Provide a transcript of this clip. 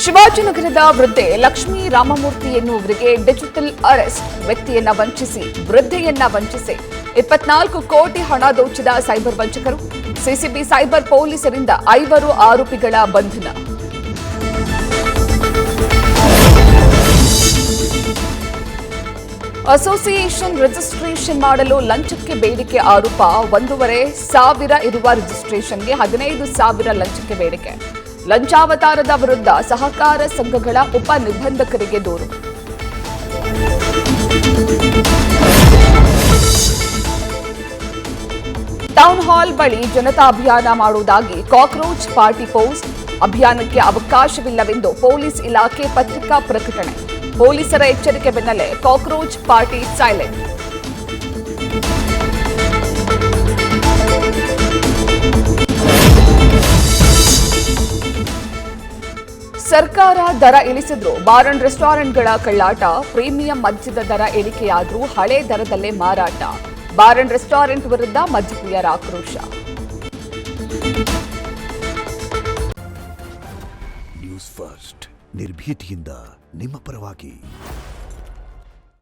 ಶಿವಾಜಿನಗರದ ವೃದ್ಧೆ Lakshmi Ramamurthy ಎನ್ನುವರಿಗೆ digital arrest. ವ್ಯಕ್ತಿಯನ್ನ ವಂಚಿಸಿ ವೃದ್ಧೆಯನ್ನ ವಂಚಿಸಿ 24 ಕೋಟಿ ಹಣ ದೋಚಿದ ಸೈಬರ್ ವಂಚಕರು. ಸಿಸಿಬಿ ಸೈಬರ್ ಪೊಲೀಸರಿಂದ 5 ಆರೋಪಿಗಳ ಬಂಧನ. ಅಸೋಸಿಯೇಷನ್ ರಿಜಿಸ್ಟ್ರೇಷನ್ ಮಾಡಲು ಲಂಚಕ್ಕೆ ಬೇಡಿಕೆ ಆರೋಪ. 1,500 ಇರುವ ರಿಜಿಸ್ಟ್ರೇಷನ್ಗೆ 15,000 ಲಂಚಕ್ಕೆ ಬೇಡಿಕೆ. ಲಂಚಾವತಾರದ ವಿರುದ್ಧ ಸಹಕಾರ ಸಂಘಗಳ ಉಪ ನಿಬಂಧಕರಿಗೆ ದೂರು. ಟೌನ್ ಹಾಲ್ ಬಳಿ ಜನತಾ ಅಭಿಯಾನ ಮಾಡುವುದಾಗಿ ಕಾಕ್ರೋಚ್ ಪಾರ್ಟಿ ಪೋಸ್ಟ್. ಅಭಿಯಾನಕ್ಕೆ ಅವಕಾಶವಿಲ್ಲವೆಂದು ಪೊಲೀಸ್ ಇಲಾಖೆ ಪತ್ರಿಕಾ ಪ್ರಕಟಣೆ. ಪೊಲೀಸರ ಎಚ್ಚರಿಕೆ ಬೆನ್ನಲ್ಲೇ ಕಾಕ್ರೋಚ್ ಪಾರ್ಟಿ ಸೈಲೆಂಟ್. ಸರ್ಕಾರ ದರ ಇಳಿಸಿದ್ರು ಬಾರ್ ಅಂಡ್ ರೆಸ್ಟೋರೆಂಟ್ಗಳ ಕಳ್ಳಾಟ. ಪ್ರೀಮಿಯಂ ಮದ್ಯದ ದರ ಇಳಿಕೆಯಾದ್ರೂ ಹಳೆ ದರದಲ್ಲೇ ಮಾರಾಟ. ಬಾರ್ ಅಂಡ್ ರೆಸ್ಟೋರೆಂಟ್ ವಿರುದ್ಧ ಮದ್ಯಪ್ರಿಯರ ಆಕ್ರೋಶ. ನ್ಯೂಸ್ ಫಸ್ಟ್ ನಿರ್ಭೀತಿಯಿಂದ ನಿಮ್ಮ ಪರವಾಗಿ.